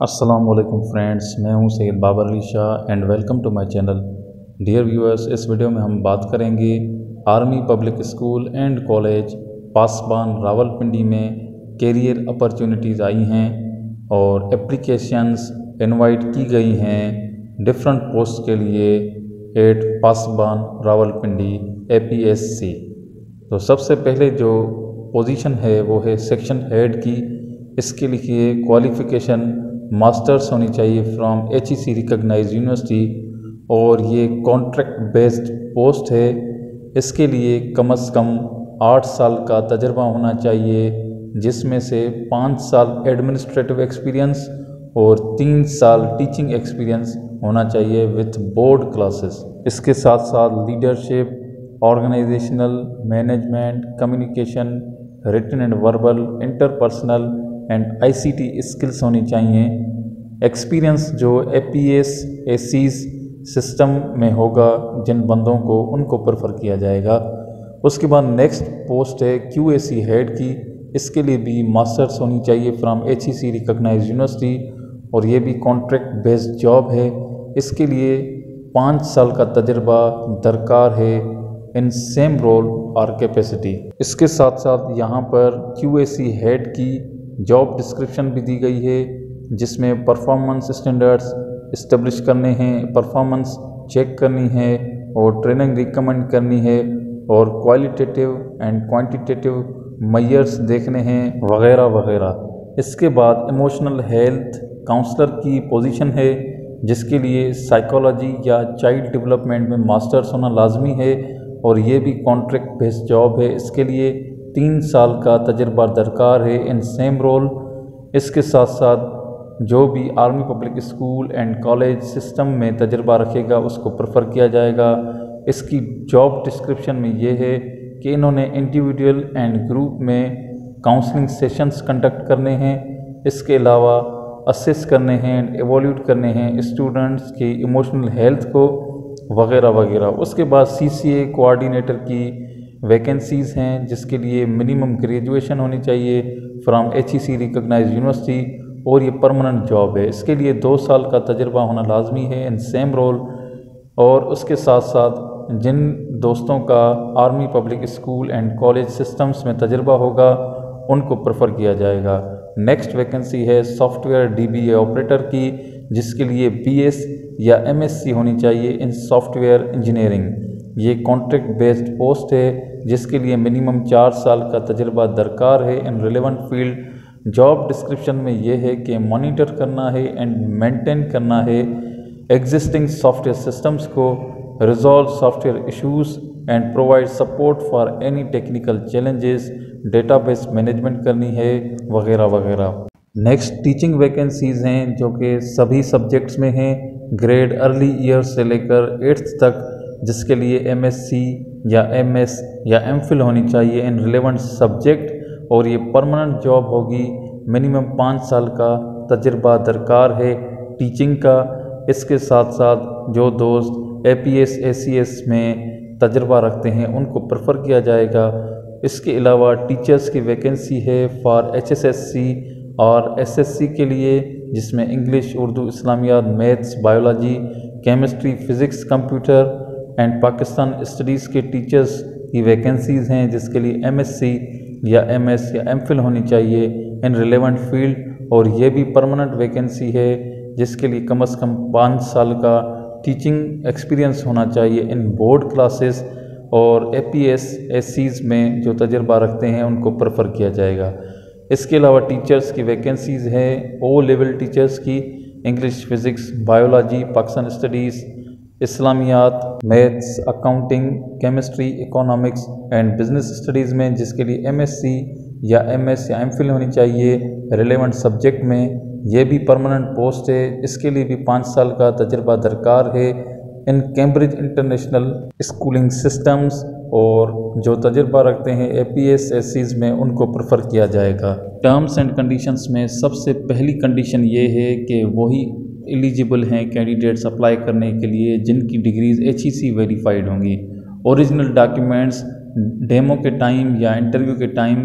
السلام علیکم فرینڈس، میں ہوں Syed Babar Ali Shah and welcome to my channel. Dear viewers, اس ویڈیو میں ہم بات کریں گے army public school and college Pasban Rawalpindi میں کیریئر اپرچونٹیز آئی ہیں اور اپلیکیشنز انوائٹ کی گئی ہیں ڈفرنٹ پوسٹ کے لیے ایٹ پاسبان راولپنڈی APSC. تو سب سے پہلے جو پوزیشن ہے وہ ہے سیکشن ہیڈ کی. اس کے لیے کوالیفیکیشن ماسٹرس ہونی چاہیے فرام HEC ریکگنائز یونیورسٹی اور یہ کانٹریکٹ بیسڈ پوسٹ ہے. اس کے لیے کم از کم 8 سال کا تجربہ ہونا چاہیے، جس میں سے 5 سال ایڈمنسٹریٹو ایکسپیرینس اور 3 سال ٹیچنگ ایکسپیرینس ہونا چاہیے وتھ بورڈ کلاسز. اس کے ساتھ ساتھ leadership, organisational management, communication, written and verbal, interpersonal and ICT skills ہونی چاہیے. ایکسپیرینس جو APSCs سسٹم میں ہوگا جن بندوں کو، ان کو پریفر کیا جائے گا. اس کے بعد نیکسٹ پوسٹ ہے QAC ہیڈ کی. اس کے لیے بھی ماسٹرس ہونی چاہیے فرام HEC ریکگنائز یونیورسٹی اور یہ بھی کانٹریکٹ بیسڈ جاب ہے. اس کے لیے 5 سال کا تجربہ درکار ہے ان سیم رول اور کیپیسٹی. اس کے ساتھ ساتھ یہاں پر QAC ہیڈ کی جاب ڈسکرپشن بھی دی گئی ہے، جس میں پرفارمنس اسٹینڈرڈز اسٹیبلش کرنے ہیں، پرفارمنس چیک کرنی ہے اور ٹریننگ ریکمنڈ کرنی ہے اور کوالٹیٹیو اینڈ کوانٹیٹیو میئرز دیکھنے ہیں وغیرہ وغیرہ. اس کے بعد ایموشنل ہیلتھ کاؤنسلر کی پوزیشن ہے، جس کے لیے سائیکالوجی یا چائلڈ ڈیولپمنٹ میں ماسٹرس ہونا لازمی ہے اور یہ بھی کانٹریکٹ بیسڈ جاب ہے. اس کے لیے 3 سال کا تجربہ درکار ہے ان سیم رول. اس کے ساتھ ساتھ جو بھی army public school and college system میں تجربہ رکھے گا اس کو پریفر کیا جائے گا. اس کی جاب ڈسکرپشن میں یہ ہے کہ انہوں نے انڈیویجول اینڈ گروپ میں کاؤنسلنگ سیشنز کنڈکٹ کرنے ہیں. اس کے علاوہ اسیس کرنے ہیں، ایوالویٹ کرنے ہیں اسٹوڈنٹس کی ایموشنل ہیلتھ کو وغیرہ وغیرہ. اس کے بعد CCA کوآرڈینیٹر کی ویکنسیز ہیں، جس کے لیے منیمم گریجویشن ہونی چاہیے فرام HEC ریکگنائز یونیورسٹی اور یہ پرماننٹ جاب ہے. اس کے لیے 2 سال کا تجربہ ہونا لازمی ہے ان سیم رول. اور اس کے ساتھ ساتھ جن دوستوں کا army public school and college systems میں تجربہ ہوگا ان کو پریفر کیا جائے گا. نیکسٹ ویکنسی ہے سافٹ ویئر DBA آپریٹر کی، جس کے لیے BS یا MSc ہونی چاہیے ان سافٹ ویئر انجینئرنگ. یہ کانٹریکٹ بیسڈ پوسٹ ہے، جس کے لیے منیمم 4 سال کا تجربہ درکار ہے ان ریلیونٹ فیلڈ. جاب ڈسکرپشن میں یہ ہے کہ مانیٹر کرنا ہے اینڈ مینٹین کرنا ہے ایگزسٹنگ سافٹ ویئر سسٹمز کو، resolve soft where issues and provide support for any technical challenges, data base management کرنی ہے وغیرہ وغیرہ. نیکسٹ ٹیچنگ ویکنسیز ہیں جو کہ سبھی سبجیکٹس میں ہیں، گریڈ ارلی ایئر سے لے کر 8th تک، جس کے لیے MSc یا MS یا MPhil ہونی چاہیے ان ریلیونٹ سبجیکٹ اور یہ پرماننٹ جاب ہوگی. منیمم 5 سال کا تجربہ درکار ہے ٹیچنگ کا. اس کے ساتھ ساتھ جو دوست APS ACS میں تجربہ رکھتے ہیں ان کو پریفر کیا جائے گا. اس کے علاوہ ٹیچرز کی ویکنسی ہے فار HSSC اور SSC کے لیے، جس میں انگلش، اردو، اسلامیات، maths, biology, chemistry, physics, computer and Pakistan studies کے ٹیچرز کی ویکنسیز ہیں، جس کے لیے MSc یا MS یا MPhil ہونی چاہیے ان ریلیونٹ فیلڈ اور یہ بھی پرماننٹ ویکنسی ہے، جس کے لیے کم از کم 5 سال کا ٹیچنگ ایکسپیرینس ہونا چاہیے ان بورڈ کلاسز اور APSCs میں جو تجربہ رکھتے ہیں ان کو پریفر کیا جائے گا. اس کے علاوہ ٹیچرز کی ویکنسیز ہیں O لیول ٹیچرز کی، English, physics, biology, Pakistan studies, اسلامیات، maths, accounting, chemistry, economics and business studies میں، جس کے لیے MSc یا MS یا MPhil ہونی چاہیے ریلیونٹ سبجیکٹ میں. یہ بھی پرماننٹ پوسٹ ہے. اس کے لیے بھی 5 سال کا تجربہ درکار ہے ان کیمبرج انٹرنیشنل اسکولنگ سسٹمز اور جو تجربہ رکھتے ہیں APSCs میں ان کو پریفر کیا جائے گا. ٹرمز اینڈ کنڈیشنز میں سب سے پہلی کنڈیشن یہ ہے کہ وہی ایلیجیبل ہیں کینڈیڈیٹس اپلائی کرنے کے لیے جن کی ڈگریز HEC ویریفائڈ ہوں گی. اوریجنل ڈاکیومنٹس ڈیمو کے ٹائم یا انٹرویو کے ٹائم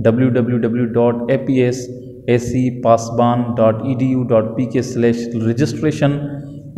www.apsacpasban.edu.pk/registration।